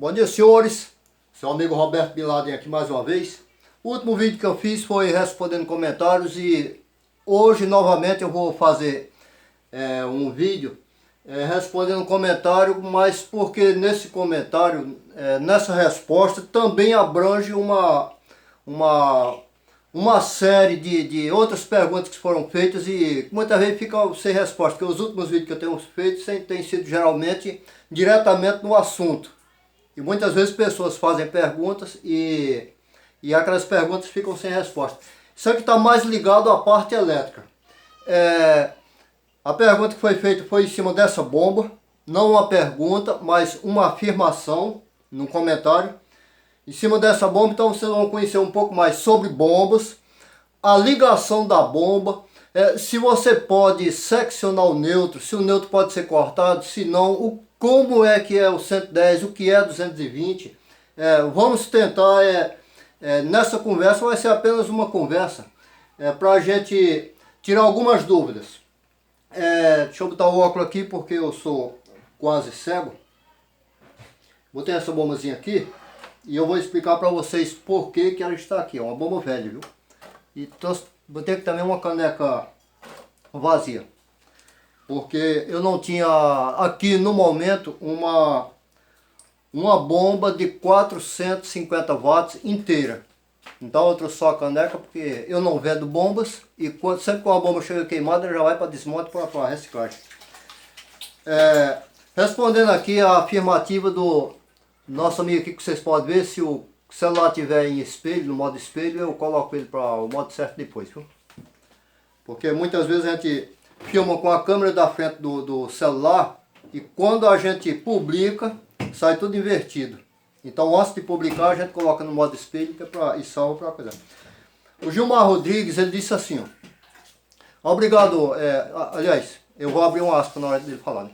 Bom dia, senhores. Seu amigo Roberto Bin Laden aqui mais uma vez. O último vídeo que eu fiz foi respondendo comentários e hoje novamente eu vou fazer um vídeo respondendo um comentário, mas porque nesse comentário, nessa resposta também abrange uma série de outras perguntas que foram feitas e muitas vezes ficam sem resposta, porque os últimos vídeos que eu tenho feito têm sido geralmente diretamente no assunto. E muitas vezes pessoas fazem perguntas e aquelas perguntas ficam sem resposta. Isso aqui está mais ligado à parte elétrica. A pergunta que foi feita foi em cima dessa bomba. Não uma pergunta, mas uma afirmação num comentário. Em cima dessa bomba, então vocês vão conhecer um pouco mais sobre bombas, a ligação da bomba, se você pode seccionar o neutro, se o neutro pode ser cortado, se não, como é que é o 110, o que é 220. Vamos tentar, nessa conversa vai ser apenas uma conversa, para a gente tirar algumas dúvidas. Deixa eu botar o óculos aqui porque eu sou quase cego. Botei essa bombazinha aqui e eu vou explicar para vocês por que ela está aqui. É uma bomba velha, viu? E botei aqui também uma caneca vazia, porque eu não tinha aqui no momento uma bomba de 450 watts inteira. Então eu trouxe só a caneca porque eu não vendo bombas e sempre que uma bomba chega queimada ela já vai para desmonte para reciclagem. Respondendo aqui a afirmativa do nosso amigo aqui, que vocês podem ver, se o celular estiver em espelho, no modo espelho, eu coloco ele para o modo certo depois, viu? Porque muitas vezes a gente filma com a câmera da frente do celular e quando a gente publica, sai tudo invertido. Então antes de publicar a gente coloca no modo espelho e salva para coisa. O Gilmar Rodrigues, ele disse assim, ó, obrigado, aliás, eu vou abrir um aspas na hora dele falar, né?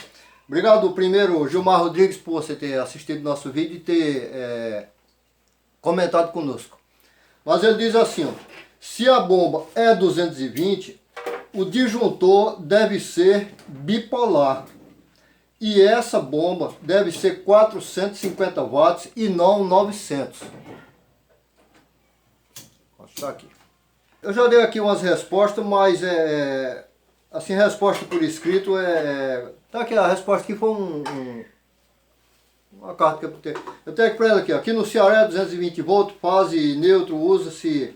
Obrigado primeiro, Gilmar Rodrigues, por você ter assistido nosso vídeo e ter comentado conosco. Mas ele diz assim, ó, se a bomba é 220, o disjuntor deve ser bipolar. E essa bomba deve ser 450 watts e não 900. Está aqui. Eu já dei aqui umas respostas, mas assim, resposta por escrito tá aqui, a resposta aqui foi uma carta que eu botei. Eu tenho aqui para ela aqui, ó. Aqui no Ceará 220 volts, fase neutro, usa-se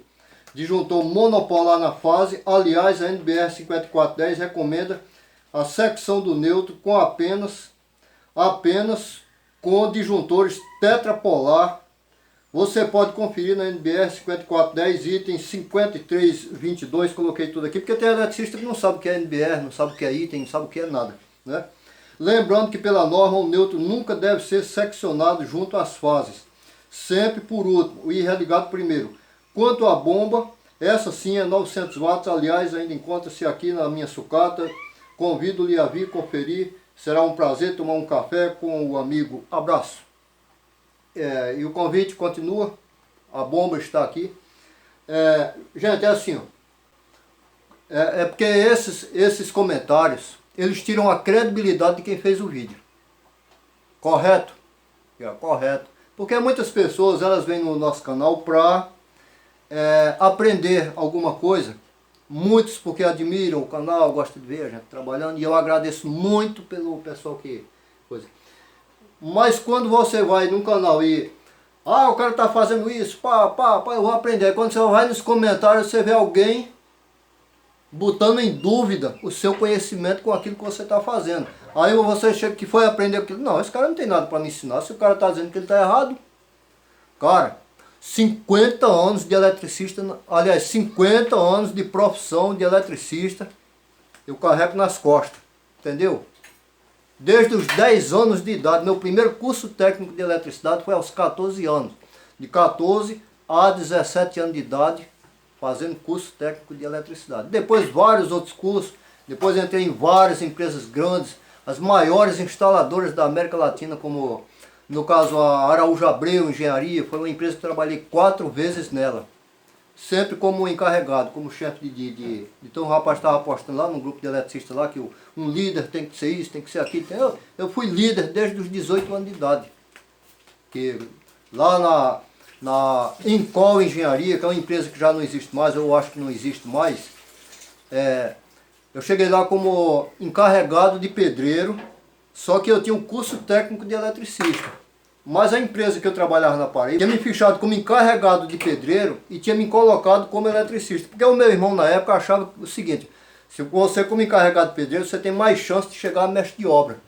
disjuntor monopolar na fase. Aliás, a NBR 5410 recomenda a secção do neutro com apenas com disjuntores tetrapolar. Você pode conferir na NBR 5410, item 5322, coloquei tudo aqui, porque tem eletricista que não sabe o que é NBR, não sabe o que é item, não sabe o que é nada, né? Lembrando que pela norma o neutro nunca deve ser seccionado junto às fases, sempre por último e religado primeiro. Quanto à bomba, essa sim é 900 watts, aliás ainda encontra-se aqui na minha sucata. Convido-lhe a vir conferir, será um prazer tomar um café com o amigo. Abraço. E o convite continua, a bomba está aqui. Gente, é assim, ó, porque esses comentários, eles tiram a credibilidade de quem fez o vídeo. Correto? Correto. Porque muitas pessoas, elas vêm no nosso canal para aprender alguma coisa. Muitos porque admiram o canal, gostam de ver a gente trabalhando, e eu agradeço muito pelo pessoal que coisa. Mas quando você vai num canal e o cara tá fazendo isso, eu vou aprender. Quando você vai nos comentários, você vê alguém botando em dúvida o seu conhecimento com aquilo que você está fazendo. Aí você chega que foi aprender aquilo. Não, esse cara não tem nada para me ensinar. Se o cara está dizendo que ele está errado, cara, 50 anos de eletricista, aliás, 50 anos de profissão de eletricista, eu carrego nas costas, entendeu? Desde os 10 anos de idade, meu primeiro curso técnico de eletricidade foi aos 14 anos. De 14 a 17 anos de idade, fazendo curso técnico de eletricidade. Depois vários outros cursos, depois entrei em várias empresas grandes, as maiores instaladoras da América Latina, como no caso a Araújo Abreu Engenharia, foi uma empresa que trabalhei 4 vezes nela. Sempre como encarregado, como chefe de então o rapaz estava apostando lá no grupo de eletricistas lá, que um líder tem que ser isso, tem que ser aquilo. Eu fui líder desde os 18 anos de idade. que lá na Incol Engenharia, que é uma empresa que já não existe mais, eu acho que não existe mais, eu cheguei lá como encarregado de pedreiro, só que eu tinha um curso técnico de eletricista. Mas a empresa que eu trabalhava na Paraíba tinha me fichado como encarregado de pedreiro e tinha me colocado como eletricista. Porque o meu irmão na época achava o seguinte: se você como encarregado de pedreiro, você tem mais chance de chegar a mestre de obra.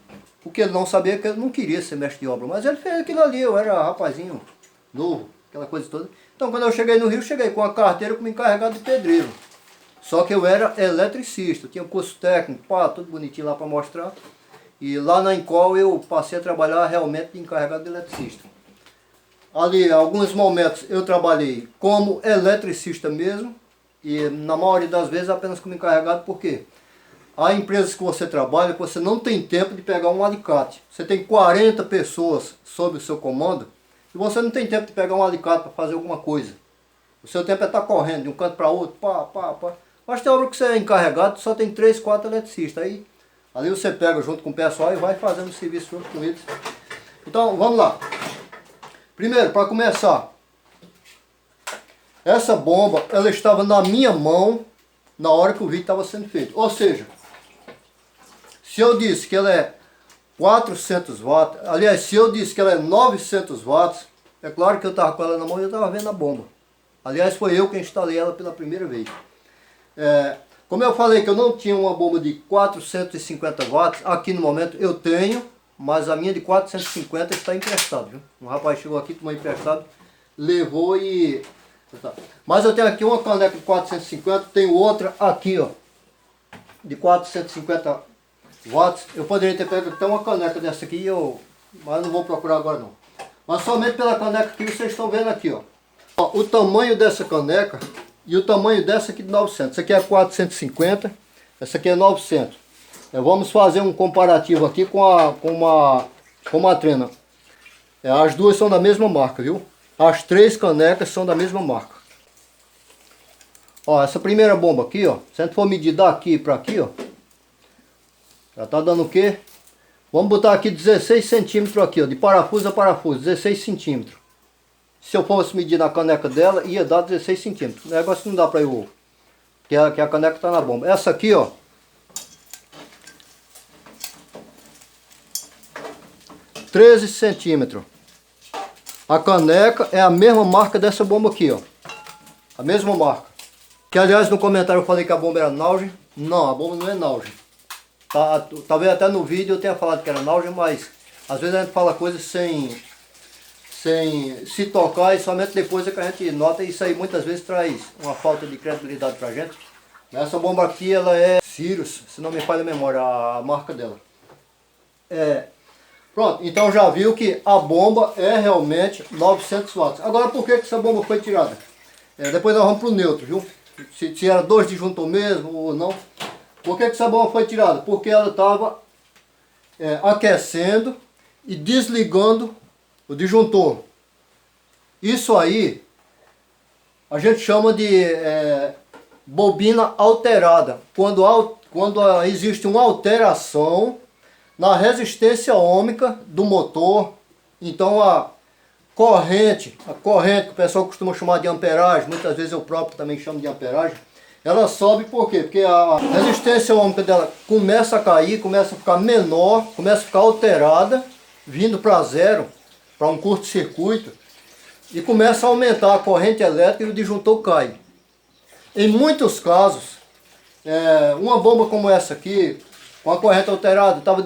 Porque ele não sabia que ele não queria ser mestre de obra. Mas ele fez aquilo ali, eu era rapazinho novo, aquela coisa toda. Então quando eu cheguei no Rio, cheguei com a carteira como encarregado de pedreiro. Só que eu era eletricista, tinha um curso técnico, pá, tudo bonitinho lá para mostrar. E lá na Incol eu passei a trabalhar realmente de encarregado de eletricista. Ali, alguns momentos, eu trabalhei como eletricista mesmo. E na maioria das vezes apenas como encarregado, porque há empresas que você trabalha que você não tem tempo de pegar um alicate. Você tem 40 pessoas sob o seu comando e você não tem tempo de pegar um alicate para fazer alguma coisa. O seu tempo é estar correndo de um canto para outro, pá. Mas tem hora que você é encarregado, só tem 3, 4 eletricistas. Aí ali você pega junto com o pessoal e vai fazendo o serviço junto com eles. Então, vamos lá. Primeiro, para começar, essa bomba, ela estava na minha mão na hora que o vídeo estava sendo feito. Ou seja, se eu disse que ela é 400 watts, aliás, se eu disse que ela é 900 watts, é claro que eu estava com ela na mão e eu estava vendo a bomba. Aliás, foi eu que instalei ela pela primeira vez. Como eu falei que eu não tinha uma bomba de 450 watts, aqui no momento eu tenho, mas a minha de 450 está emprestada, viu? Um rapaz chegou aqui, tomou emprestado, levou e... Mas eu tenho aqui uma caneca de 450, tenho outra aqui, ó, de 450 watts. Eu poderia ter pego até uma caneca dessa aqui, mas não vou procurar agora não. Mas somente pela caneca que vocês estão vendo aqui, ó. O tamanho dessa caneca e o tamanho dessa aqui de 900. Essa aqui é 450, essa aqui é 900. Vamos fazer um comparativo aqui com a Trena. As duas são da mesma marca, viu? As 3 canecas são da mesma marca. Ó, essa primeira bomba aqui, ó, se a gente for medir daqui para aqui, ó, já tá dando o quê? Vamos botar aqui 16 centímetros aqui, ó, de parafuso a parafuso, 16 centímetros. Se eu fosse medir na caneca dela, ia dar 16 centímetros. O negócio não dá para eu, que a caneca tá na bomba. Essa aqui, ó, 13 centímetros. A caneca é a mesma marca dessa bomba aqui, ó. A mesma marca. Que aliás no comentário eu falei que a bomba era Naugen. Não, a bomba não é Naugen. Talvez até no vídeo eu tenha falado que era Naugen, mas às vezes a gente fala coisas sem se tocar e somente depois é que a gente nota, e isso aí muitas vezes traz uma falta de credibilidade pra gente. Essa bomba aqui ela é Sirius, se não me falha a memória, a marca dela. Pronto, então já viu que a bomba é realmente 900 watts. Agora por que essa bomba foi tirada? Depois nós vamos para o neutro, viu? Se era 2 disjuntor mesmo ou não. Por que essa bomba foi tirada? Porque ela estava aquecendo e desligando o disjuntor. Isso aí a gente chama de bobina alterada. Quando existe uma alteração na resistência ohmica do motor, então a corrente que o pessoal costuma chamar de amperagem, muitas vezes eu próprio também chamo de amperagem, ela sobe por quê? Porque a resistência ohmica dela começa a cair, começa a ficar menor, começa a ficar alterada, vindo para zero, para um curto-circuito, e começa a aumentar a corrente elétrica e o disjuntor cai. Em muitos casos, uma bomba como essa aqui, com a corrente alterada, estava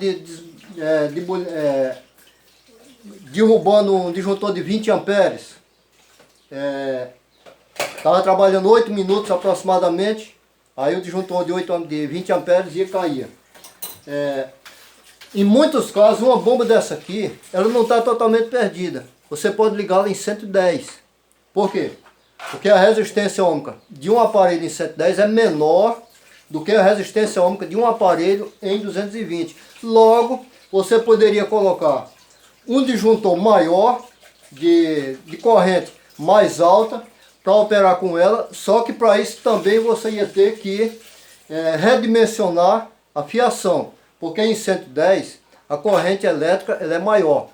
derrubando um disjuntor de 20 amperes. Estava trabalhando 8 minutos aproximadamente, aí o disjuntor de 20 amperes ia cair. Em muitos casos, uma bomba dessa aqui, ela não está totalmente perdida. Você pode ligá-la em 110. Por quê? Porque a resistência ohmica de um aparelho em 110 é menor do que a resistência ohmica de um aparelho em 220. Logo, você poderia colocar um disjuntor maior, de corrente mais alta, para operar com ela, só que para isso também você ia ter que redimensionar a fiação, porque em 110 a corrente elétrica ela é maior.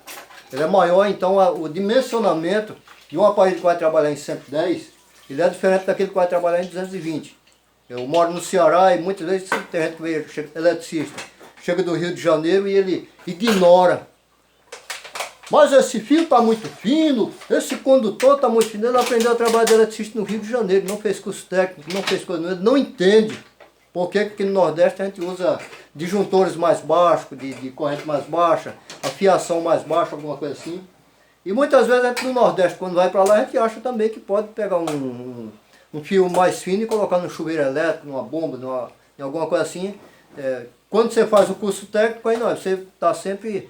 ele é maior, então o dimensionamento de um aparelho que vai trabalhar em 110, ele é diferente daquele que vai trabalhar em 220. Eu moro no Ceará e muitas vezes tem gente que vê eletricista, chega do Rio de Janeiro e ele ignora. Mas esse fio está muito fino, esse condutor está muito fino. Ele aprendeu a trabalhar de eletricista no Rio de Janeiro, não fez curso técnico, não fez coisa, ele não entende por que aqui no Nordeste a gente usa disjuntores mais baixos, de corrente mais baixa, a fiação mais baixa, alguma coisa assim. E muitas vezes a gente no Nordeste, quando vai para lá, a gente acha também que pode pegar um fio mais fino e colocar no chuveiro elétrico, numa bomba, em alguma coisa assim. Quando você faz o curso técnico, aí não, você está sempre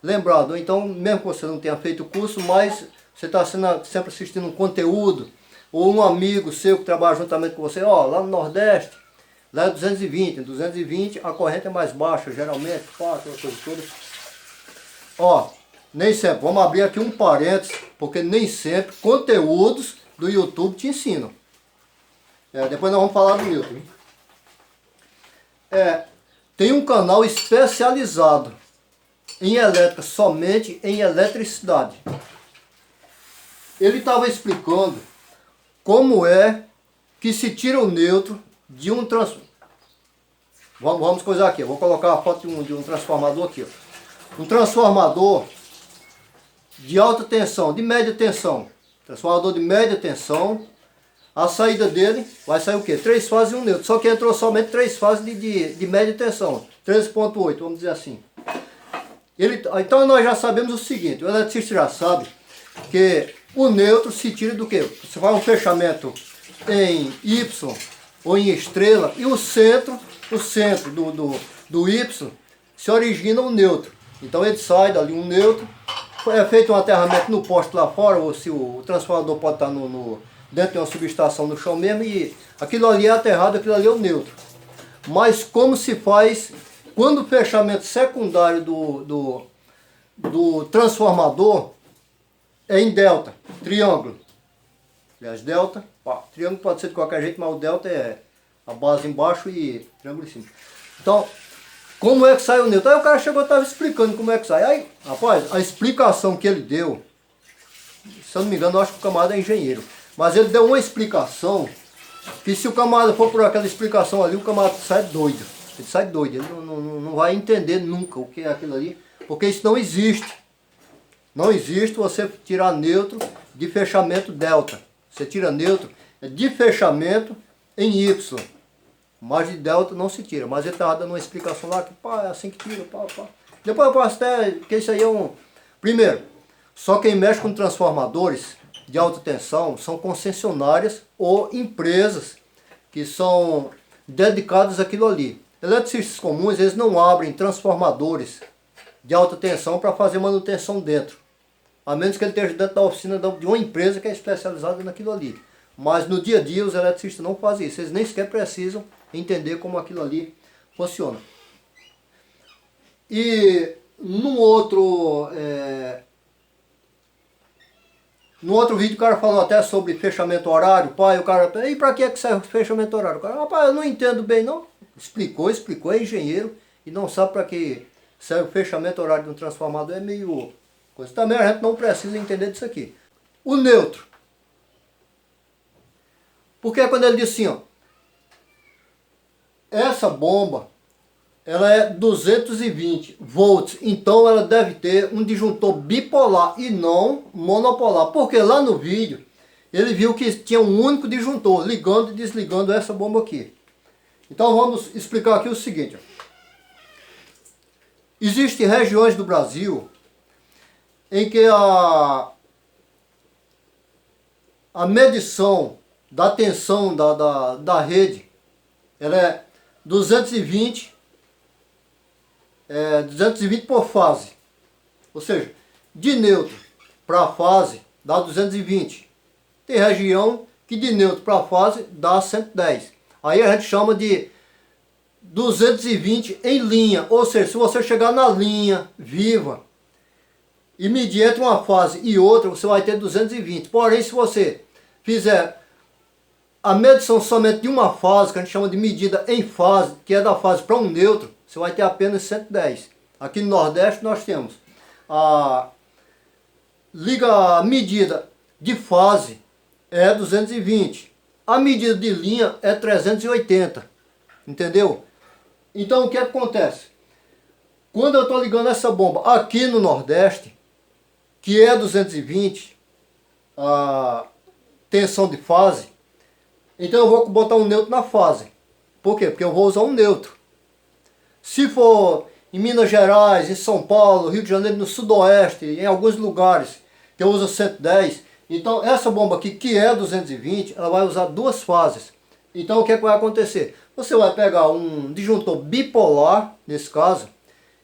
lembrado. Ou então, mesmo que você não tenha feito o curso, mas você está sempre assistindo um conteúdo, ou um amigo seu que trabalha juntamente com você, ó, lá no Nordeste, lá é 220, 220 a corrente é mais baixa, geralmente, aquela coisa toda. Ó, nem sempre, vamos abrir aqui um parênteses, porque nem sempre conteúdos do YouTube te ensinam. Depois nós vamos falar do YouTube. Tem um canal especializado em elétrica, somente em eletricidade. Ele estava explicando como é que se tira o neutro de um transformador. Vamos coisar aqui, eu vou colocar a foto de um transformador aqui. Ó. Um transformador de alta tensão, de média tensão. Transformador de média tensão. A saída dele vai sair o quê? 3 fases e um neutro. Só que entrou somente 3 fases de média tensão. 13,8, vamos dizer assim. Então nós já sabemos o seguinte, o eletricista já sabe que o neutro se tira do quê? Você faz um fechamento em Y ou em estrela e o centro do Y se origina um neutro. Então ele sai dali um neutro, é feito um aterramento no poste lá fora, ou se o transformador pode estar dentro de uma subestação no chão mesmo, e aquilo ali é aterrado, aquilo ali é o neutro. Mas como se faz quando o fechamento secundário do transformador é em delta, triângulo. Aliás, delta, triângulo pode ser de qualquer jeito, mas o delta é a base embaixo e triângulo em cima. Então, como é que sai o neutro? Aí o cara chegou e estava explicando como é que sai. Aí, rapaz, a explicação que ele deu, se eu não me engano, eu acho que o camarada é engenheiro, mas ele deu uma explicação que se o camarada for por aquela explicação ali, o camarada sai doido. Ele sai doido, ele não vai entender nunca o que é aquilo ali, porque isso não existe. Não existe você tirar neutro de fechamento delta. Você tira neutro de fechamento em Y. Mas de delta não se tira. Mas ele estava dando uma explicação lá que é assim que tira, Depois eu posso até, que isso aí é um... Primeiro, só quem mexe com transformadores de alta tensão são concessionárias ou empresas que são dedicadas àquilo ali. Eletricistas comuns, eles não abrem transformadores de alta tensão para fazer manutenção dentro. A menos que ele esteja dentro da oficina de uma empresa que é especializada naquilo ali. Mas no dia a dia os eletricistas não fazem isso. Eles nem sequer precisam entender como aquilo ali funciona. E no outro vídeo o cara falou até sobre fechamento horário. O cara, e para que serve o fechamento horário? O cara, rapaz, eu não entendo bem não. Explicou, é engenheiro e não sabe para que serve o fechamento horário de um transformador, é meio coisa. Também a gente não precisa entender disso aqui. O neutro. Porque quando ele diz assim, ó, essa bomba, ela é 220 volts, então ela deve ter um disjuntor bipolar e não monopolar. Porque lá no vídeo, ele viu que tinha um único disjuntor, ligando e desligando essa bomba aqui. Então vamos explicar aqui o seguinte. Existem regiões do Brasil em que a medição da tensão da rede, ela é 220 por fase. Ou seja, de neutro para fase dá 220. Tem região que de neutro para fase dá 110. Aí a gente chama de 220 em linha. Ou seja, se você chegar na linha viva e medir entre uma fase e outra, você vai ter 220. Porém, se você fizer a medição somente de uma fase, que a gente chama de medida em fase, que é da fase para um neutro, você vai ter apenas 110. Aqui no Nordeste nós temos a liga a medida de fase é 220. A medida de linha é 380. Entendeu? Então o que acontece? Quando eu estou ligando essa bomba aqui no Nordeste, que é 220, a tensão de fase, então eu vou botar um neutro na fase. Por quê? Porque eu vou usar um neutro. Se for em Minas Gerais, em São Paulo, Rio de Janeiro, no Sudoeste, em alguns lugares que eu uso 110, então essa bomba aqui, que é 220, ela vai usar duas fases. Então o que é que vai acontecer? Você vai pegar um disjuntor bipolar, nesse caso,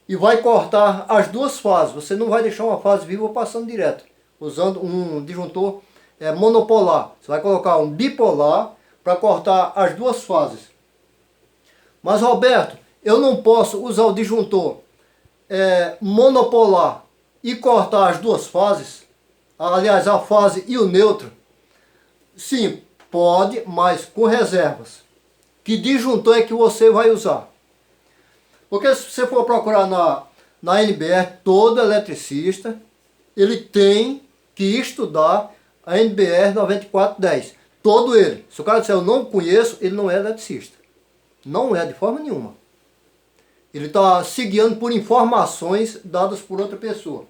e vai cortar as duas fases. Você não vai deixar uma fase viva passando direto, usando um disjuntor monopolar. Você vai colocar um bipolar para cortar as duas fases. Mas Roberto, eu não posso usar o disjuntor monopolar e cortar as duas fases? Aliás, a fase e o neutro? Sim, pode, mas com reservas. Que disjuntor é que você vai usar? Porque se você for procurar na NBR, todo eletricista, ele tem que estudar a NBR 9410. Todo ele. Se o cara disser eu não conheço, ele não é eletricista. Não é, de forma nenhuma. Ele está se guiando por informações dadas por outra pessoa.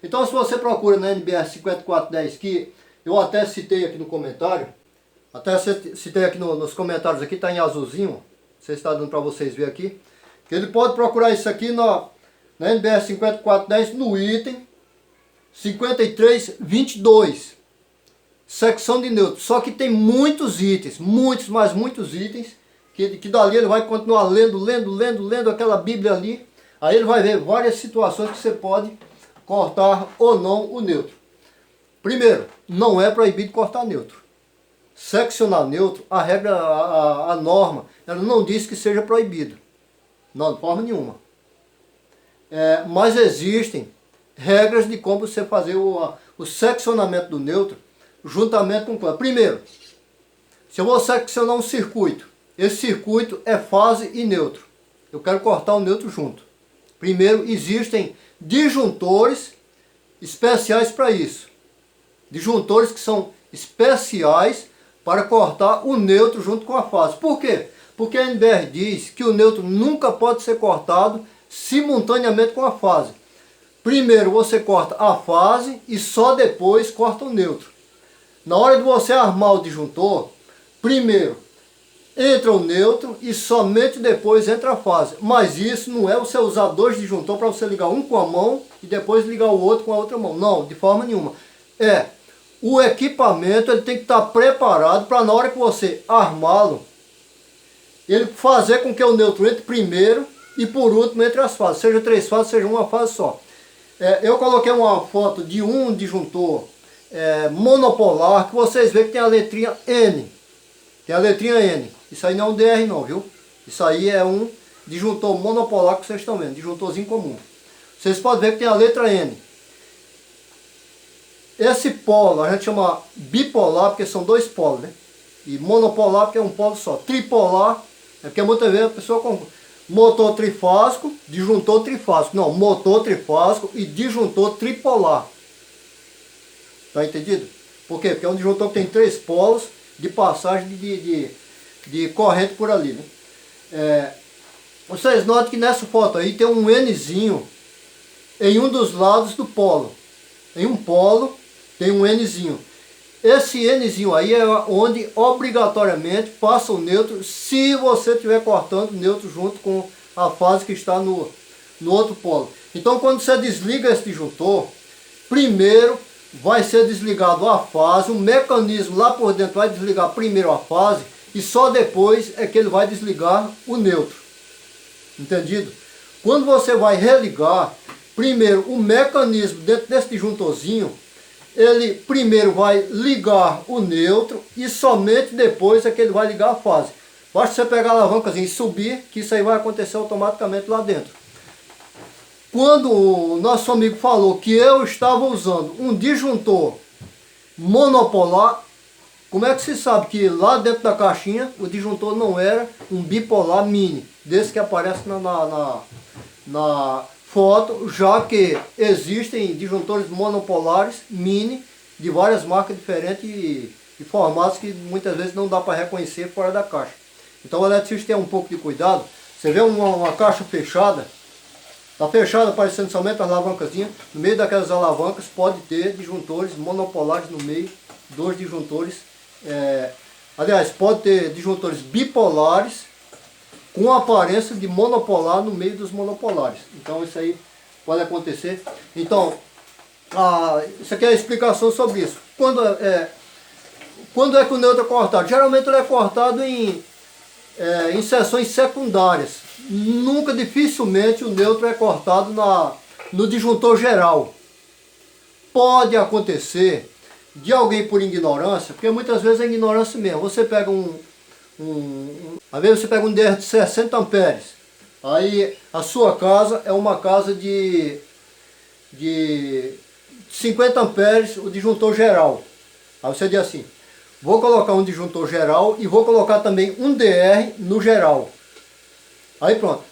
Então se você procura na NBR 5410, que eu até citei aqui no comentário, até citei aqui nos comentários, aqui está em azulzinho, você está dando para vocês verem aqui, que ele pode procurar isso aqui na NBR 5410 no item 5322, secção de neutro. Só que tem muitos itens, muitos itens, que dali ele vai continuar lendo aquela Bíblia ali. Aí ele vai ver várias situações que você pode cortar ou não o neutro. Primeiro, não é proibido cortar neutro. Seccionar neutro, a regra, a norma, ela não diz que seja proibido. Não, de forma nenhuma. Mas existem regras de como você fazer o seccionamento do neutro juntamente com o... Primeiro, se eu vou seccionar um circuito, esse circuito é fase e neutro. Eu quero cortar o neutro junto. Primeiro, existem disjuntores especiais para isso. Disjuntores que são especiais para cortar o neutro junto com a fase. Por quê? Porque a NBR diz que o neutro nunca pode ser cortado simultaneamente com a fase. Primeiro você corta a fase e só depois corta o neutro. Na hora de você armar o disjuntor, primeiro entra o neutro e somente depois entra a fase. Mas isso não é você usar dois disjuntores para você ligar um com a mão e depois ligar o outro com a outra mão. Não, de forma nenhuma. O equipamento ele tem que estar preparado para na hora que você armá-lo, ele fazer com que o neutro entre primeiro e por último entre as fases. Seja três fases, seja uma fase só. Eu coloquei uma foto de um disjuntor monopolar, que vocês veem que tem a letrinha N. Tem a letrinha N. Isso aí não é um DR não, viu? Isso aí é um disjuntor monopolar que vocês estão vendo, disjuntorzinho comum. Vocês podem ver que tem a letra N. Esse polo a gente chama bipolar porque são dois polos, né? E monopolar porque é um polo só. Tripolar é porque muitas vezes a pessoa com motor trifásico, disjuntor trifásico. Não, motor trifásico e disjuntor tripolar. Tá entendido? Por quê? Porque é um disjuntor que tem três polos de passagem de corrente por ali, né? Vocês notam que nessa foto aí tem um Nzinho em um dos lados do polo. Em um polo tem um Nzinho. Esse Nzinho aí é onde obrigatoriamente passa o neutro se você estiver cortando o neutro junto com a fase que está no outro polo. Então quando você desliga esse disjuntor, primeiro vai ser desligado a fase, o mecanismo lá por dentro vai desligar primeiro a fase e só depois é que ele vai desligar o neutro. Entendido? Quando você vai religar, primeiro o mecanismo dentro desse disjuntorzinho, ele primeiro vai ligar o neutro e somente depois é que ele vai ligar a fase. Basta você pegar a alavancazinha e subir, que isso aí vai acontecer automaticamente lá dentro. Quando o nosso amigo falou que eu estava usando um disjuntor monopolar, como é que se sabe que lá dentro da caixinha o disjuntor não era um bipolar mini, desse que aparece na foto, já que existem disjuntores monopolares mini de várias marcas diferentes e formatos que muitas vezes não dá para reconhecer fora da caixa. Então o eletricista tem um pouco de cuidado. Você vê uma caixa fechada, está fechada aparecendo somente as alavancazinhas. No meio daquelas alavancas pode ter disjuntores monopolares no meio dos disjuntores. Aliás, pode ter disjuntores bipolares com aparência de monopolar no meio dos monopolares. Então isso aí pode acontecer. Então, isso aqui é a explicação sobre isso. Quando é que o neutro é cortado? Geralmente ele é cortado em seções secundárias. Nunca, dificilmente, o neutro é cortado no disjuntor geral. Pode acontecer de alguém por ignorância, porque muitas vezes é ignorância mesmo. Você pega às vezes você pega um DR de 60 amperes, aí a sua casa é uma casa de 50 amperes, o disjuntor geral. Aí você diz assim, vou colocar um disjuntor geral e vou colocar também um DR no geral. Aí pronto.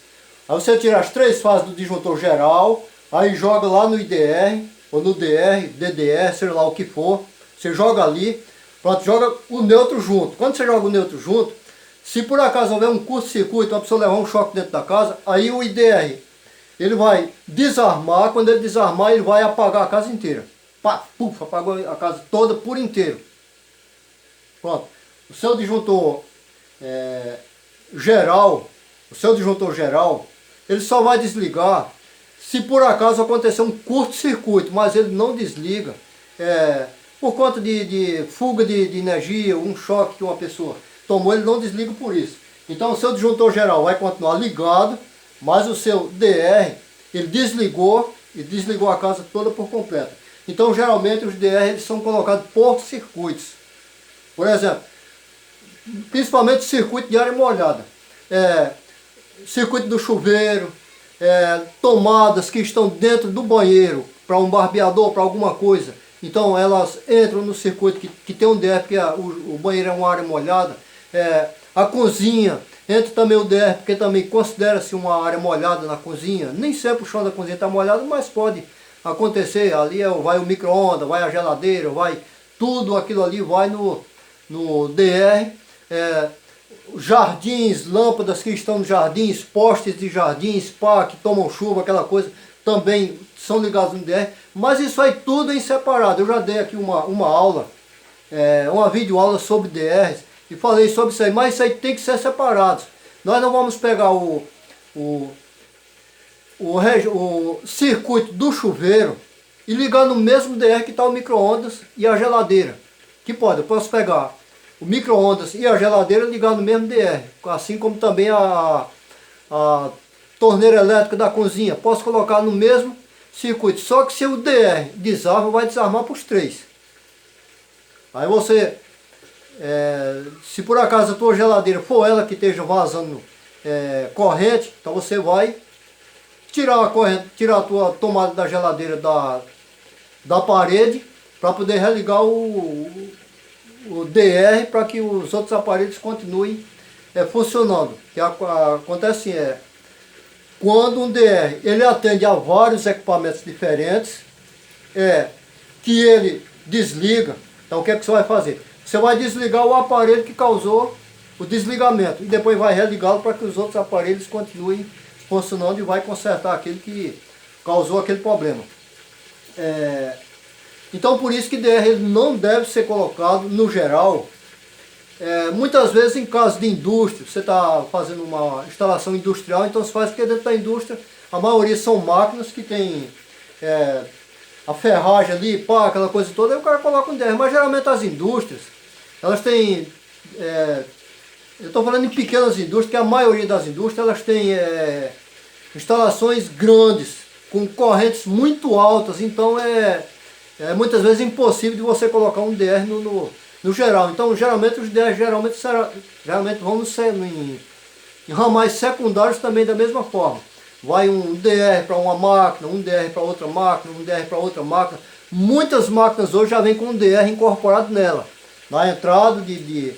Aí você tira as 3 fases do disjuntor geral, aí joga lá no IDR, ou no DR, DDR, sei lá o que for. Você joga ali, pronto, joga o neutro junto. Quando você joga o neutro junto, se por acaso houver um curto-circuito, a pessoa levar um choque dentro da casa, aí o IDR, ele vai desarmar. Quando ele desarmar, ele vai apagar a casa inteira. Pá, puf, apagou a casa toda por inteiro. Pronto. O seu disjuntor geral, ele só vai desligar se por acaso acontecer um curto-circuito, mas ele não desliga por conta de fuga de energia, um choque que uma pessoa tomou, ele não desliga por isso. Então o seu disjuntor geral vai continuar ligado, mas o seu DR, ele desligou e desligou a casa toda por completo. Então geralmente os DR eles são colocados por circuitos. Por exemplo, principalmente circuito de área molhada. Circuito do chuveiro, tomadas que estão dentro do banheiro, para um barbeador, para alguma coisa. Então elas entram no circuito que tem um DR, porque o banheiro é uma área molhada. A cozinha, entra também o DR, porque também considera-se uma área molhada na cozinha. Nem sempre o chão da cozinha está molhado, mas pode acontecer. Ali vai o micro-ondas, vai a geladeira, vai tudo aquilo ali, vai no DR. Jardins, lâmpadas que estão nos jardins, postes de jardins, pá, que tomam chuva, aquela coisa, também são ligados no DR. Mas isso aí tudo em separado. Eu já dei aqui uma aula, uma videoaula sobre DRs, e falei sobre isso aí, mas isso aí tem que ser separado. Nós não vamos pegar o circuito do chuveiro e ligar no mesmo DR que está o micro-ondas e a geladeira. Que pode, eu posso pegar o micro-ondas e a geladeira e ligar no mesmo DR, assim como também a torneira elétrica da cozinha. Posso colocar no mesmo circuito, só que se o DR desarma, vai desarmar para os 3. Aí você, se por acaso a tua geladeira for ela que esteja vazando corrente, então você vai tirar a corrente, tirar a tua tomada da geladeira da parede, para poder religar o DR, para que os outros aparelhos continuem funcionando. O que acontece quando um DR ele atende a vários equipamentos diferentes, que ele desliga, então o que é que você vai fazer? Você vai desligar o aparelho que causou o desligamento e depois vai religá-lo para que os outros aparelhos continuem funcionando e vai consertar aquele que causou aquele problema. Então por isso que DR ele não deve ser colocado no geral. Muitas vezes em caso de indústria, você está fazendo uma instalação industrial, então se faz porque dentro da indústria a maioria são máquinas que tem a ferragem ali, pá, aquela coisa toda, aí o cara coloca um DR. Mas geralmente as indústrias, elas têm, eu estou falando em pequenas indústrias, que a maioria das indústrias elas têm instalações grandes, com correntes muito altas, então muitas vezes impossível de você colocar um DR no geral. Então geralmente os DR geralmente vão em ramais secundários também da mesma forma. Vai um DR para uma máquina, um DR para outra máquina, um DR para outra máquina. Muitas máquinas hoje já vêm com um DR incorporado nela. Na entrada de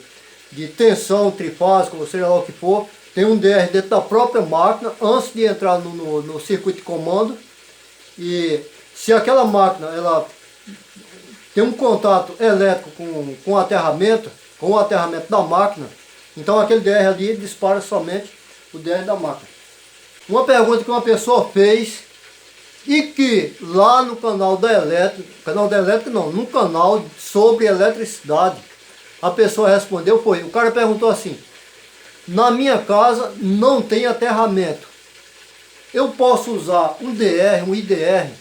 tensão trifásica, ou seja lá o que for, tem um DR dentro da própria máquina antes de entrar no circuito de comando. E se aquela máquina ela tem um contato elétrico com o aterramento da máquina, então aquele DR ali dispara somente o DR da máquina. Uma pergunta que uma pessoa fez e que lá no canal da elétrica, no canal sobre eletricidade, a pessoa respondeu, o cara perguntou assim: na minha casa não tem aterramento, eu posso usar um DR, um IDR?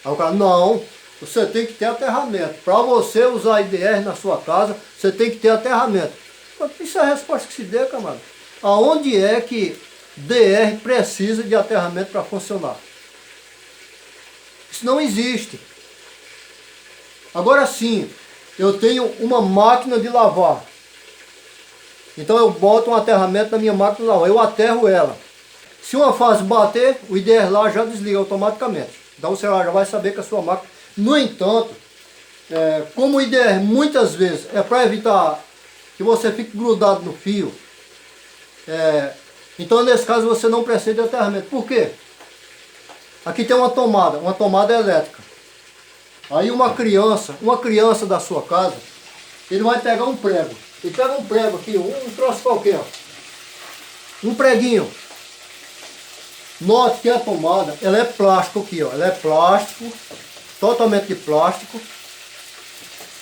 Aí o cara, não, você tem que ter aterramento. Para você usar IDR na sua casa, você tem que ter aterramento. Isso é a resposta que se dê, camarada. Aonde é que DR precisa de aterramento para funcionar? Isso não existe. Agora sim, eu tenho uma máquina de lavar. Então eu boto um aterramento na minha máquina de lavar, eu aterro ela. Se uma fase bater, o IDR lá já desliga automaticamente. Então você já vai saber que a sua máquina... No entanto, como o IDR muitas vezes é para evitar que você fique grudado no fio, então nesse caso você não precisa de aterramento. Por quê? Aqui tem uma tomada elétrica. Aí uma criança da sua casa, ele vai pegar um prego. Ele pega um prego aqui, um troço qualquer, um preguinho. Note que a tomada, ela é plástico aqui, ó. Ela é plástico, totalmente de plástico.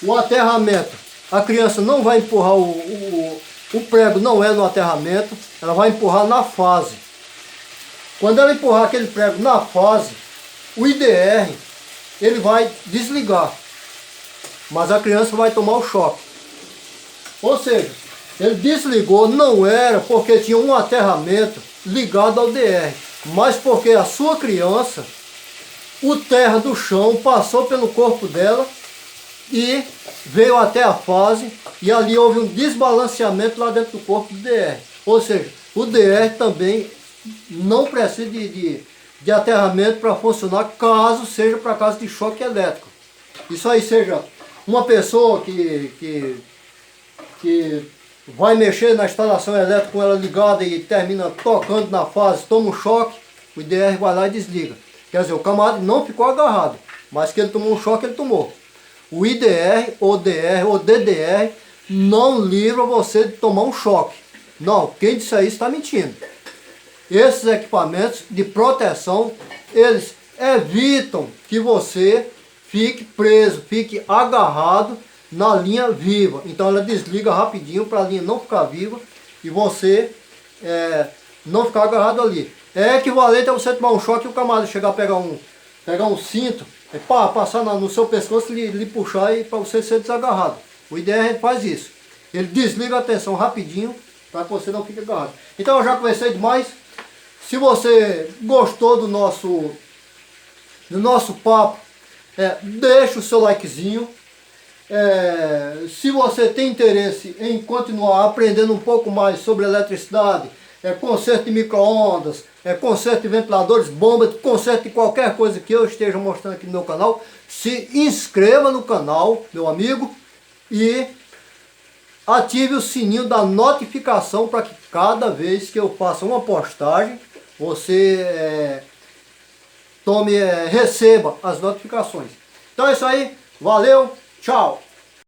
O aterramento, a criança não vai empurrar o prego, não é no aterramento, ela vai empurrar na fase. Quando ela empurrar aquele prego na fase, o IDR, ele vai desligar. Mas a criança vai tomar o choque. Ou seja, ele desligou, não era porque tinha um aterramento ligado ao DR, mas porque a sua criança, o terra do chão passou pelo corpo dela e veio até a fase, e ali houve um desbalanceamento lá dentro do corpo do DR. Ou seja, o DR também não precisa de aterramento para funcionar, caso seja para caso de choque elétrico. Isso aí seja uma pessoa que vai mexer na instalação elétrica com ela ligada e termina tocando na fase, toma um choque, o IDR vai lá e desliga. Quer dizer, o camarada não ficou agarrado, mas que ele tomou um choque, ele tomou. O IDR, ou DR, ou DDR não livra você de tomar um choque. Não, quem disse isso está mentindo. Esses equipamentos de proteção, eles evitam que você fique preso, fique agarrado na linha viva. Então ela desliga rapidinho para a linha não ficar viva e você não ficar agarrado ali. É equivalente a você tomar um choque e o camarada chegar a pegar um cinto, passar no seu pescoço e lhe puxar para você ser desagarrado. O IDR faz isso. Ele desliga a tensão rapidinho para que você não fique agarrado. Então eu já conversei demais. Se você gostou do nosso papo, deixa o seu likezinho. Se você tem interesse em continuar aprendendo um pouco mais sobre eletricidade, conserto de micro-ondas, conserto de ventiladores, bomba, conserto de qualquer coisa que eu esteja mostrando aqui no meu canal, se inscreva no canal, meu amigo, e ative o sininho da notificação para que cada vez que eu faça uma postagem, você receba as notificações. Então é isso aí, valeu, tchau!